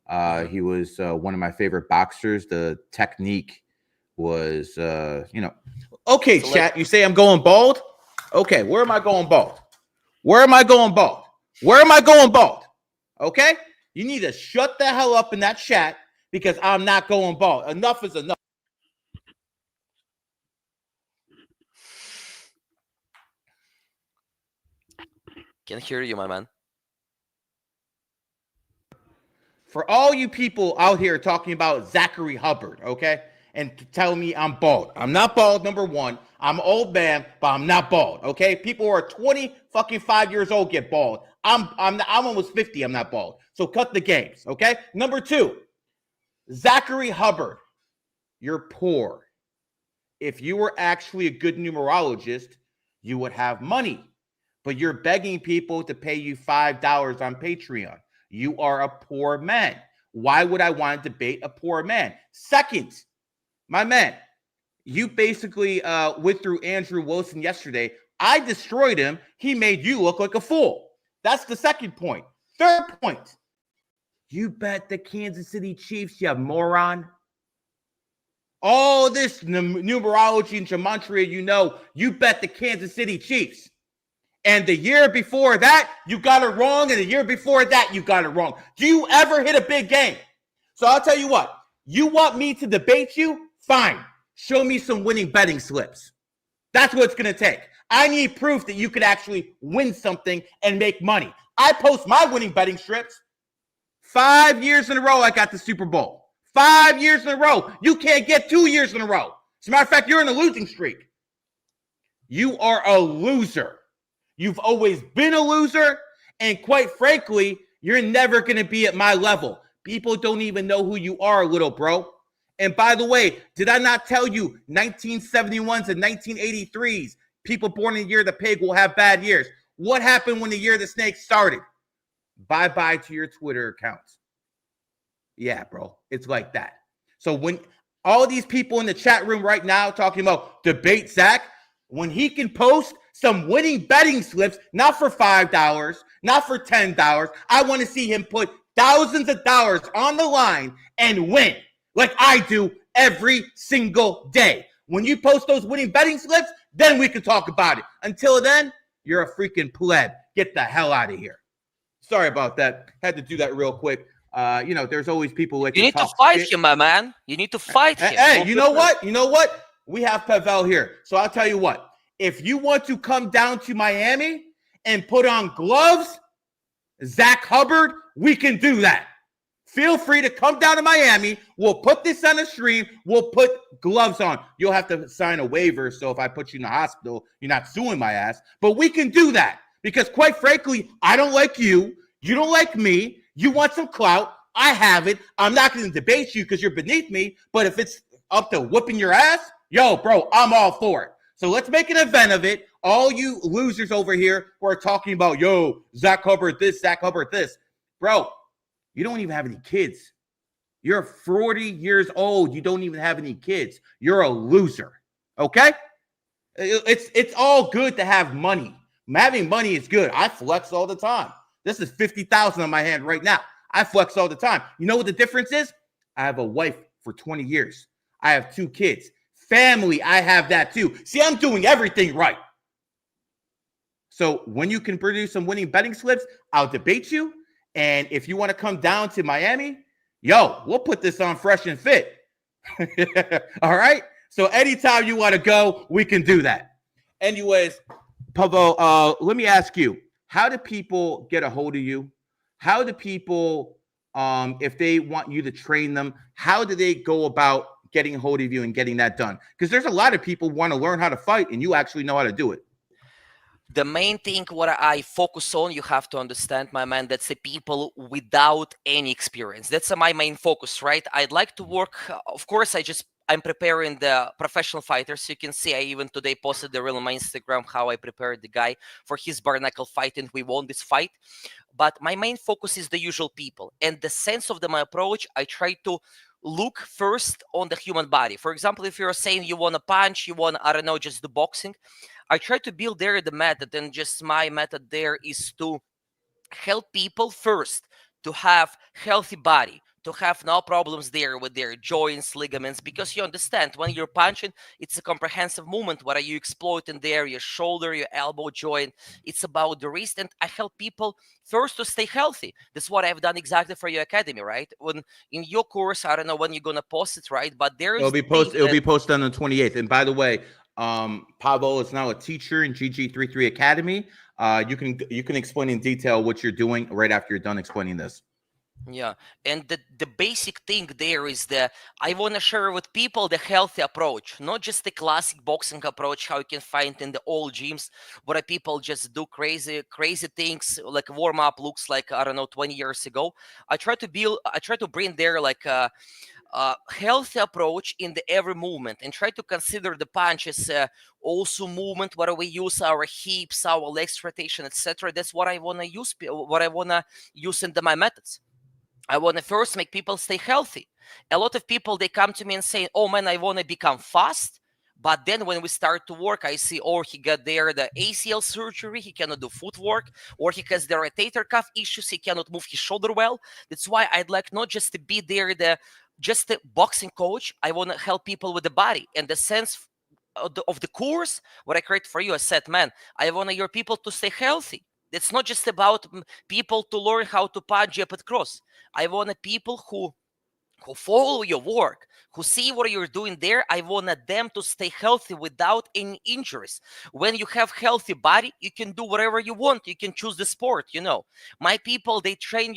Hmm. He was one of my favorite boxers. The technique was, okay, So like, chat. You say I'm going bald. Okay, where am I going bald? Where am I going bald? Where am I going bald? Okay, you need to shut the hell up in that chat because I'm not going bald. Enough is enough. can hear you, my man. For all you people out here talking about Zachary Hubbard, okay, and telling me I'm bald. I'm not bald, number one. I'm an old man, but I'm not bald, okay? People who are 20 fucking 5 years old get bald. I'm almost 50, I'm not bald. So cut the games, okay? Number two, Zachary Hubbard, you're poor. if you were actually a good numerologist, you would have money. But you're begging people to pay you $5 on Patreon. You are a poor man. Why would I want to debate a poor man? Second, my man, you basically went through Andrew Wilson yesterday. I destroyed him. He made you look like a fool. That's the second point. Third point, you bet the Kansas City Chiefs, you moron. All this numerology and gematria, you bet the Kansas City Chiefs. And the year before that, you got it wrong. And the year before that, you got it wrong. Do you ever hit a big game? So I'll tell you what. You want me to debate you? Fine. Show me some winning betting slips. That's what it's going to take. I need proof that you could actually win something and make money. I post my winning betting strips. 5 years in a row, I got the Super Bowl. 5 years in a row. You can't get 2 years in a row. As a matter of fact, you're in a losing streak. You are a loser. You've always been a loser, and quite frankly, you're never going to be at my level. People don't even know who you are, little bro. And by the way, did I not tell you 1971s and 1983s, people born in the year of the pig will have bad years? What happened when the year of the snake started? Bye-bye to your Twitter accounts. Yeah, bro, it's like that. So when all these people in the chat room right now talking about debate Zach, when he can post some winning betting slips, not for $5, not for $10. I want to see him put thousands of dollars on the line and win like I do every single day. When you post those winning betting slips, then we can talk about it. Until then, you're a freaking pleb. Get the hell out of here. Sorry about that. Had to do that real quick. There's always people like you need to fight him, my man. You need to fight him. Hey, you know what? You know what? We have Pavel here. So I'll tell you what. If you want to come down to Miami and put on gloves, Zach Hubbard, we can do that. Feel free to come down to Miami. We'll put this on a stream. We'll put gloves on. You'll have to sign a waiver. So if I put you in the hospital, you're not suing my ass. But we can do that because quite frankly, I don't like you. You don't like me. You want some clout. I have it. I'm not going to debate you because you're beneath me. But if it's up to whooping your ass, yo, bro, I'm all for it. So let's make an event of it. All you losers over here who are talking about, yo, Zach Hubbard this, Zach Hubbard this. Bro, you don't even have any kids. You're 40 years old. You don't even have any kids. You're a loser, okay? It's all good to have money. Having money is good. I flex all the time. This is $50,000 on my hand right now. I flex all the time. You know what the difference is? I have a wife for 20 years. I have 2 kids. Family, I have that too. See, I'm doing everything right. So when you can produce some winning betting slips, I'll debate you. And if you want to come down to Miami, yo, we'll put this on fresh and fit. All right? So anytime you want to go, we can do that. Anyways, Pavel, let me ask you, how do people get a hold of you? How do people, if they want you to train them, how do they go about getting a hold of you and getting that done? Because there's a lot of people who want to learn how to fight, and you actually know how to do it. The main thing what I focus on, you have to understand, my man, that's the people without any experience. That's my main focus, right? I'd like to work, of course, I'm preparing the professional fighters. You can see I even today posted the reel on my Instagram how I prepared the guy for his bare knuckle fight, and we won this fight. But my main focus is the usual people. And the sense of my approach, I try to look first on the human body. For example, if you're saying you want to punch, you want, I don't know, just do boxing, I try to build there the method, and just my method there is to help people first to have healthy body, to have no problems there with their joints, ligaments, because you understand when you're punching, it's a comprehensive movement. What are you exploiting there? Your shoulder, your elbow joint. It's about the wrist, and I help people first to stay healthy. That's what I've done exactly for your academy, right? When in your course, I don't know when you're gonna post it, right? But there is it'll be posted on the 28th. And by the way, Pavel is now a teacher in GG33 Academy. You can explain in detail what you're doing right after you're done explaining this. Yeah, and the basic thing there is that I want to share with people the healthy approach, not just the classic boxing approach, how you can find in the old gyms where people just do crazy things, like warm up looks like, I don't know, 20 years ago. I try to bring there like healthy approach in the every movement, and try to consider the punches also movement where we use our hips, our legs rotation, etc. That's what I want to use, in my methods. I want to first make people stay healthy. A lot of people, they come to me and say, oh man, I want to become fast. But then when we start to work, I see, oh, he got there the ACL surgery, he cannot do footwork, or he has the rotator cuff issues, he cannot move his shoulder well. That's why I'd like not just to be there just the boxing coach. I want to help people with the body and the sense of the course. What I create for you, I said, man, I want your people to stay healthy. It's not just about people to learn how to punch, jab, and cross. I want people who follow your work, who see what you're doing there. I want them to stay healthy without any injuries. When you have healthy body, you can do whatever you want. You can choose the sport. My people, they train,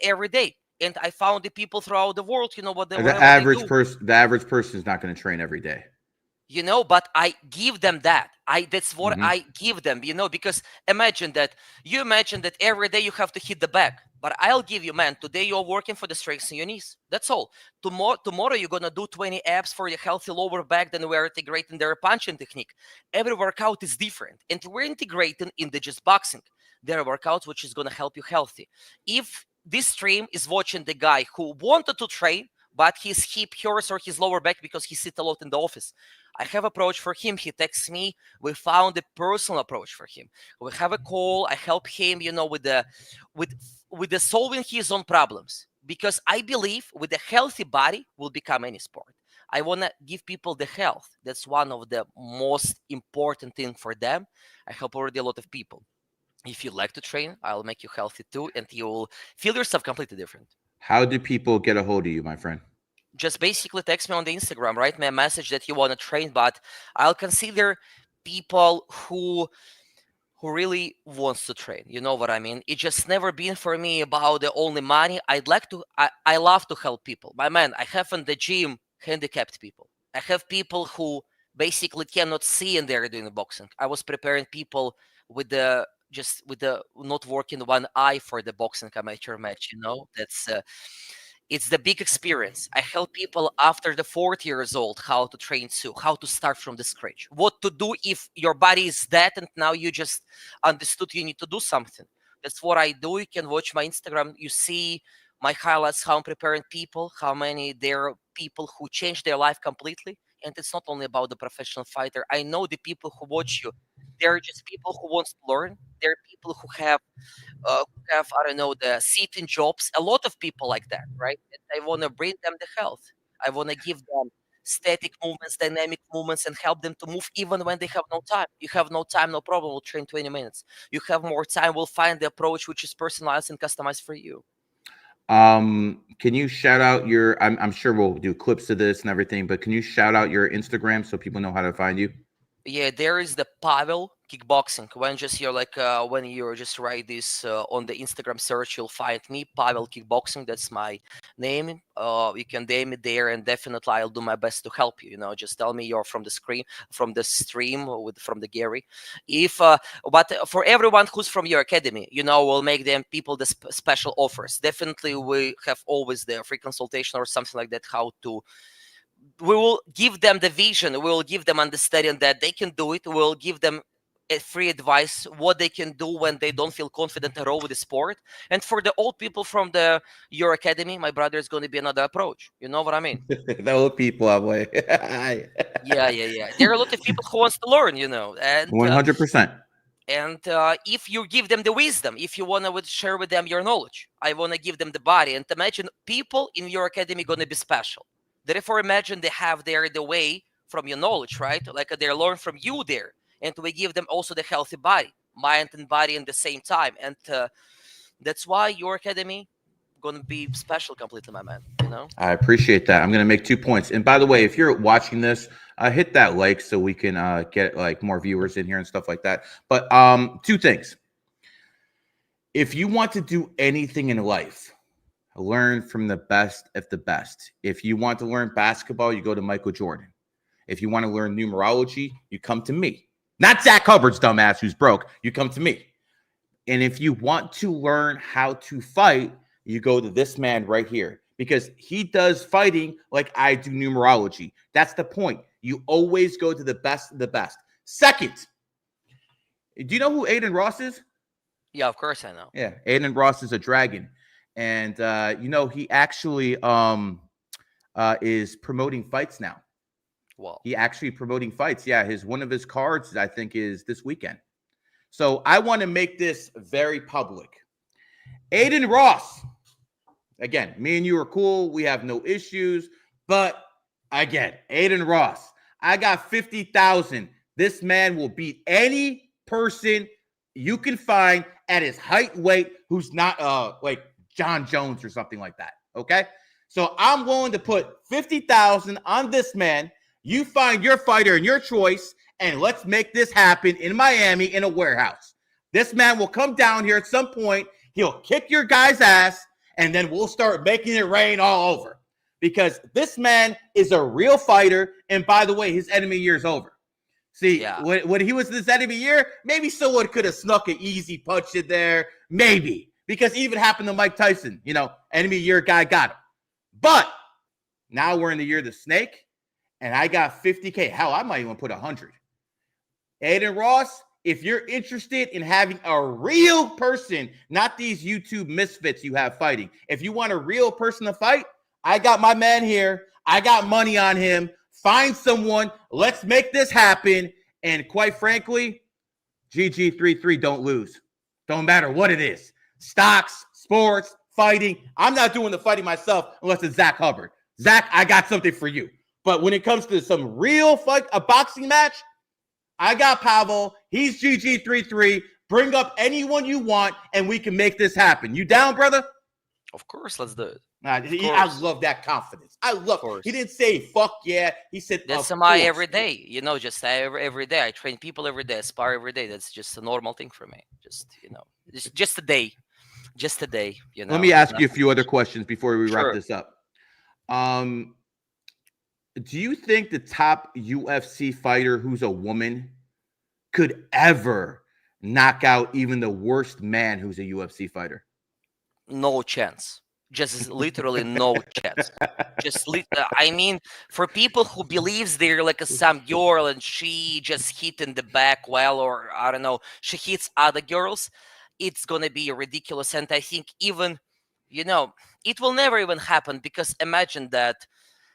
every day. And I found the people throughout the world, what they, The whatever average they do. person, the average person is not going to train every day. But I give them that. That's what I give them, because imagine that every day you have to hit the back. But I'll give you, man, today you're working for the strengths in your knees. That's all. Tomorrow you're going to do 20 abs for your healthy lower back. Then we're integrating their punching technique. Every workout is different. And we're integrating in the just boxing. There are workouts which is going to help you healthy. If this stream is watching the guy who wanted to train, but his hip hurts or his lower back because he sits a lot in the office, I have approach for him. He texts me. We found a personal approach for him. We have a call. I help him, with the solving his own problems. Because I believe with a healthy body will become any sport. I want to give people the health. That's one of the most important thing for them. I help already a lot of people. If you like to train, I'll make you healthy too, and you will feel yourself completely different. How do people get a hold of you, my friend? Just basically text me on the Instagram, write me a message that you want to train, but I'll consider people who really wants to train. You know what I mean? It just never been for me about the only money. I love to help people. My man, I have in the gym handicapped people. I have people who basically cannot see and they're doing the boxing. I was preparing people with the not working one eye for the boxing amateur match. That's it's the big experience. I help people after the 40 years old how to train too, how to start from the scratch, what to do if your body is dead and now you just understood you need to do something. That's what I do. You can watch my Instagram. You see my highlights, how I'm preparing people, how many there are people who change their life completely. And it's not only about the professional fighter. I know the people who watch you. They're just people who want to learn. They're people who have I don't know, the sitting jobs. A lot of people like that, right? And I want to bring them the health. I want to give them static movements, dynamic movements, and help them to move even when they have no time. You have no time, no problem. We'll train 20 minutes. You have more time. We'll find the approach which is personalized and customized for you. Can you shout out your? I'm sure we'll do clips of this and everything, but can you shout out your Instagram so people know how to find you? Yeah, there is the Pavel Kickboxing. When you just write this on the Instagram search, you'll find me, Pavel Kickboxing. That's my name. You can DM me there, and definitely I'll do my best to help you. Just tell me you're from the stream from the Gary. But for everyone who's from your academy, we'll make them people the special offers. Definitely, we have always the free consultation or something like that. We will give them the vision. We will give them understanding that they can do it. We will give them a free advice what they can do when they don't feel confident at all with the sport. And for the old people from your academy, my brother, is going to be another approach. You know what I mean? The old people, boy. Yeah. There are a lot of people who wants to learn, and 100%. And if you give them the wisdom, if you want to share with them your knowledge, I want to give them the body. And imagine people in your academy going to be special. Therefore, imagine they have the way from your knowledge, right? Like they learn from you there. And we give them also the healthy body, mind and body at the same time. And that's why your academy going to be special completely, my man. I appreciate that. I'm going to make 2 points. And by the way, if you're watching this, hit that like so we can get like more viewers in here and stuff like that. But 2 things. If you want to do anything in life, learn from the best of the best. If you want to learn basketball, you go to Michael Jordan. If you want to learn numerology, you come to me. Not Zach Hubbard's dumbass who's broke. You come to me. And if you want to learn how to fight, you go to this man right here. because he does fighting like I do numerology. That's the point. You always go to the best of the best. Second, do you know who Aiden Ross is? Yeah, of course I know. Yeah, Aiden Ross is a dragon, and he actually is promoting fights now. Well, He actually promoting fights. Yeah, his one of his cards I think is this weekend. So I want to make this very public. Aiden Ross. Again, me and you are cool. We have no issues. But again, Aiden Ross, I got 50,000. This man will beat any person you can find at his height, weight, who's not like John Jones or something like that. Okay. So I'm willing to put 50,000 on this man. You find your fighter and your choice, and let's make this happen in Miami in a warehouse. This man will come down here at some point. He'll kick your guy's ass, and then we'll start making it rain all over. Because this man is a real fighter, and by the way, his enemy year is over. See, when he was this enemy year, maybe someone could have snuck an easy punch in there. Maybe. Because it even happened to Mike Tyson. Enemy year guy got him. But now we're in the year of the snake, and I got 50K. Hell, I might even put 100. Aiden Ross, if you're interested in having a real person, not these YouTube misfits you have fighting, if you want a real person to fight, I got my man here. I got money on him. Find someone. Let's make this happen. And quite frankly, GG33 don't lose. Don't matter what it is. Stocks, sports, fighting. I'm not doing the fighting myself unless it's Zach Hubbard. Zach, I got something for you. But when it comes to some real fight, a boxing match, I got Pavel. He's GG33. Bring up anyone you want, and we can make this happen. You down, brother? Of course, let's do it. I love that confidence. I love it. He didn't say, fuck yeah. He said, that's my every day. Just every day. I train people every day, spar every day. That's just a normal thing for me. Just a day. Just a day. Let me ask you a few other questions before we wrap this up. Do you think the top UFC fighter who's a woman could ever knock out even the worst man who's a UFC fighter? No chance. Just literally no chance. I mean, for people who believes they're like some girl and she just hit in the back well, or I don't know, she hits other girls, it's gonna be ridiculous. And I think even, it will never even happen, because imagine that.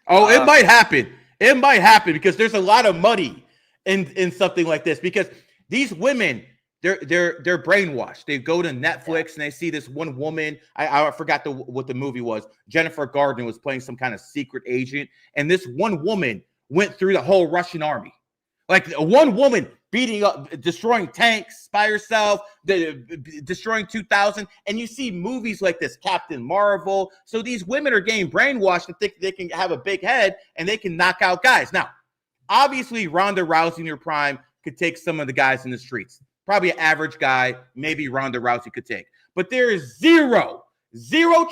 It might happen. It might happen because there's a lot of money in something like this, because these women, they're brainwashed. They go to Netflix and they see this one woman. I forgot what the movie was. Jennifer Gardner was playing some kind of secret agent, and this one woman went through the whole Russian army. Like one woman beating up, destroying tanks by herself, destroying 2,000. And you see movies like this, Captain Marvel. So these women are getting brainwashed to think they can have a big head and they can knock out guys. Now, obviously, Ronda Rousey in her prime could take some of the guys in the streets. Probably an average guy, maybe Ronda Rousey could take. But there is zero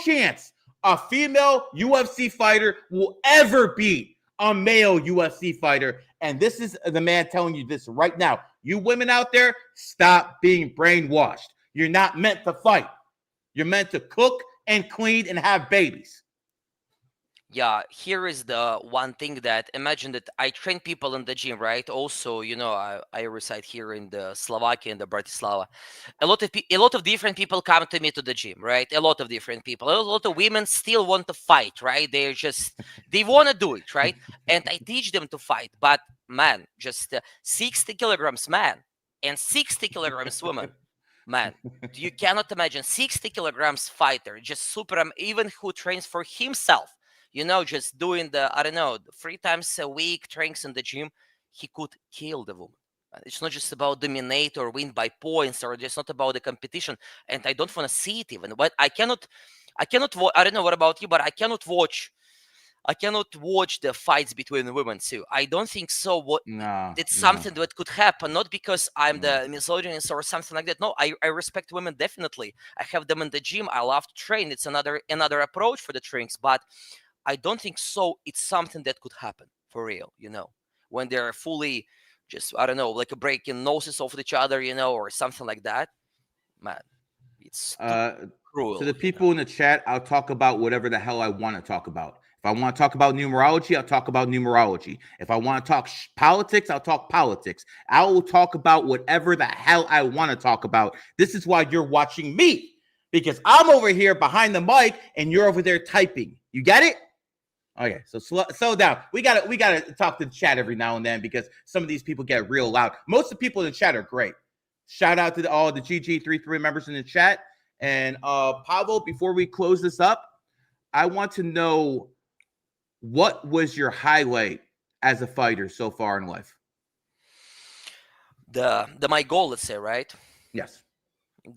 chance a female UFC fighter will ever beat a male UFC fighter. And this is the man telling you this right now. You women out there, stop being brainwashed. You're not meant to fight. You're meant to cook and clean and have babies. Yeah, here is the one thing that, imagine that I train people in the gym, right? Also, I reside here in the Slovakia, in the Bratislava. A lot of different people come to me to the gym, right? A lot of different people. A lot of women still want to fight, right? They want to do it, right? And I teach them to fight. But man, just 60 kilograms man and 60 kilograms woman. Man, you cannot imagine 60 kilograms fighter, just super, even who trains for himself. Just doing the 3 times a week trainings in the gym, he could kill the woman. It's not just about dominate or win by points, or it's not about the competition. And I don't want to see it even. But I cannot. I don't know what about you, but I cannot watch the fights between women too. I don't think so. It's something that could happen, not because I'm the misogynist or something like that. No, I respect women definitely. I have them in the gym. I love to train. It's another approach for the trainings, but I don't think so. It's something that could happen for real, when they're fully just, like breaking noses off each other, or something like that. Man. It's too Uh, to cruel, the people in the chat, I'll talk about whatever the hell I want to talk about. If I want to talk about numerology, I'll talk about numerology. If I want to talk politics, I'll talk politics. I will talk about whatever the hell I want to talk about. This is why you're watching me, because I'm over here behind the mic and you're over there typing. You get it? Okay, so slow down. We gotta talk to the chat every now and then because some of these people get real loud. Most of the people in the chat are great. Shout out to all the GG33 members in the chat. And Pavel, before we close this up, I want to know, what was your highlight as a fighter so far in life? The my goal, let's say, right? Yes.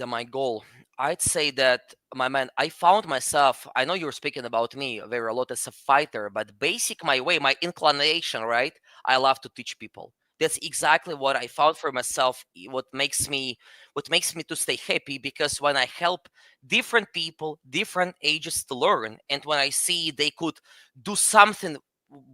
My goal, I'd say that, my man, I found myself, I know you were speaking about me very a lot as a fighter, but basic my way, my inclination, right? I love to teach people. That's exactly what I found for myself, what makes me to stay happy, because when I help different people, different ages to learn, and when I see they could do something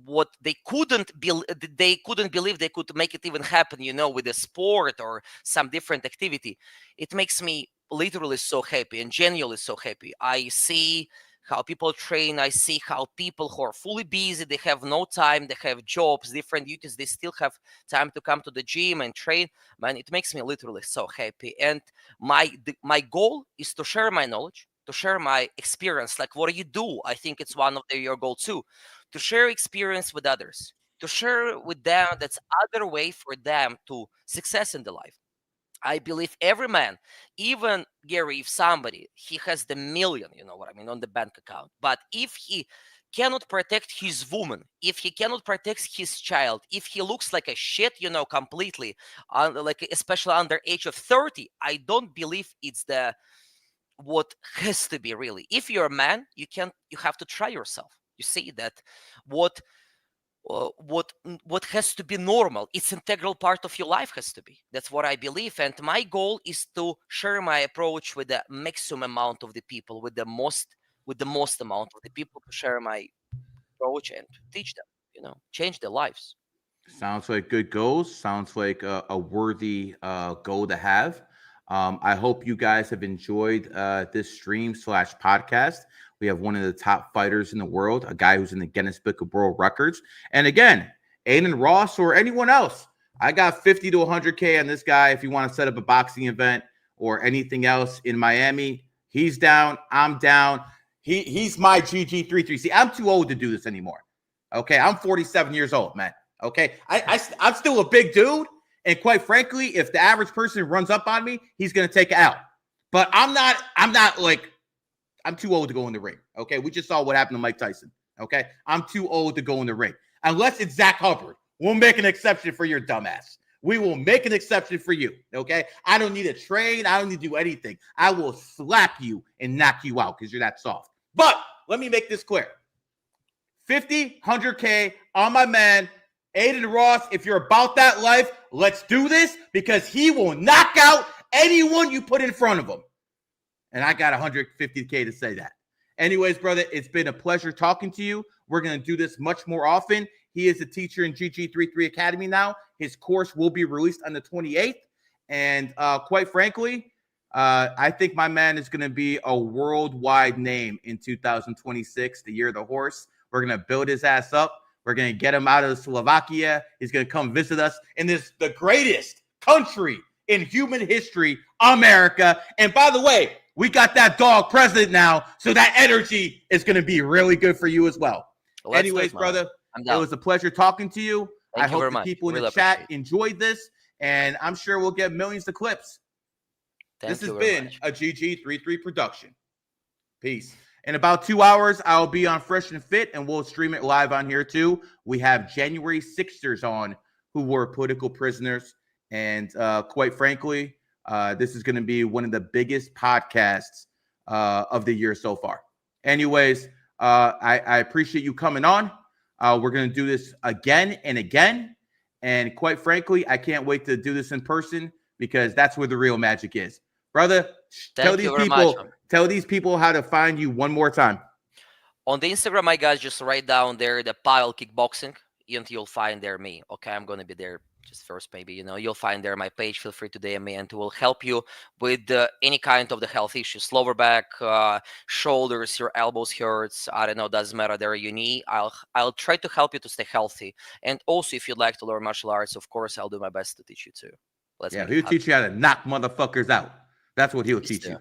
what they couldn't believe they could make it even happen, with a sport or some different activity, it makes me literally so happy and genuinely so happy. I see how people train. I see how people who are fully busy, they have no time, they have jobs, different duties, they still have time to come to the gym and train. Man, it makes me literally so happy. And my goal is to share my knowledge, to share my experience, like what you do. I think it's one of your goal too, to share experience with others, to share with them that's other way for them to success in the life. I believe every man, even Gary, if somebody he has the million, you know what I mean, on the bank account, but if he cannot protect his woman, if he cannot protect his child, if he looks like a shit, completely, like especially under age of 30, I don't believe it's the what has to be really. If you're a man, you have to try yourself. You see that what what has to be normal, it's integral part of your life has to be. That's what I believe, and my goal is to share my approach with the maximum amount of the people, with the most amount of the people, to share my approach and to teach them, change their lives. Sounds like good goals. Sounds like a worthy goal to have. I hope you guys have enjoyed this stream slash podcast. We have one of the top fighters in the world, a guy who's in the Guinness Book of World Records. And again, Aiden Ross or anyone else, I got 50 to 100K on this guy. If you want to set up a boxing event or anything else in Miami, he's down. I'm down. He's my GG33. See, I'm too old to do this anymore. Okay, I'm 47 years old, man. Okay, I'm still a big dude, and quite frankly, if the average person runs up on me, he's gonna take it out. But I'm not like, I'm too old to go in the ring. Okay, we just saw what happened to Mike Tyson. Okay, I'm too old to go in the ring unless it's Zach Hubbard. We'll make an exception for your dumbass. We will make an exception for you. Okay, I don't need to train. I don't need to do anything. I will slap you and knock you out because you're that soft. But let me make this clear: 50, 100K on my man Aiden Ross. If you're about that life, let's do this, because he will knock out anyone you put in front of him. And I got 150K to say that. Anyways, brother, it's been a pleasure talking to you. We're going to do this much more often. He is a teacher in GG33 Academy now. His course will be released on the 28th. And quite frankly, I think my man is going to be a worldwide name in 2026, the year of the horse. We're going to build his ass up. We're going to get him out of Slovakia. He's going to come visit us in the greatest country in human history, America. And by the way, we got that dog president now, so that energy is going to be really good for you as well. Anyways, brother, it was a pleasure talking to you. I hope the people in the chat enjoyed this, and I'm sure we'll get millions of clips. This has been a GG33 production. Peace. In about 2 hours, I'll be on Fresh and Fit, and we'll stream it live on here too. We have January 6ers on who were political prisoners. And quite frankly, this is going to be one of the biggest podcasts of the year so far. Anyways, I appreciate you coming on. We're going to do this again and again. And quite frankly, I can't wait to do this in person, because that's where the real magic is. Brother, tell these people how to find you one more time. On the Instagram, my guys, just write down there the Pavel Kickboxing, and you'll find there me. Okay, I'm going to be there just first, maybe, you'll find there my page. Feel free to DM me, and we'll help you with any kind of the health issues, lower back, shoulders, your elbows hurts, I don't know, doesn't matter, there your knee. I'll try to help you to stay healthy. And also, if you'd like to learn martial arts, of course, I'll do my best to teach you too. He'll teach you how to knock motherfuckers out. That's what he'll teach you.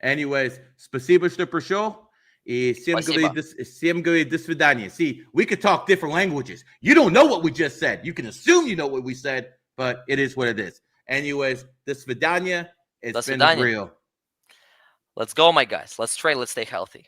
Anyways, спасибо, что пришел. И всем говорит до свидания. See, we could talk different languages. You don't know what we just said. You can assume you know what we said, but it is what it is. Anyways, до свидания. It's been real. Let's go, my guys. Let's train. Let's stay healthy.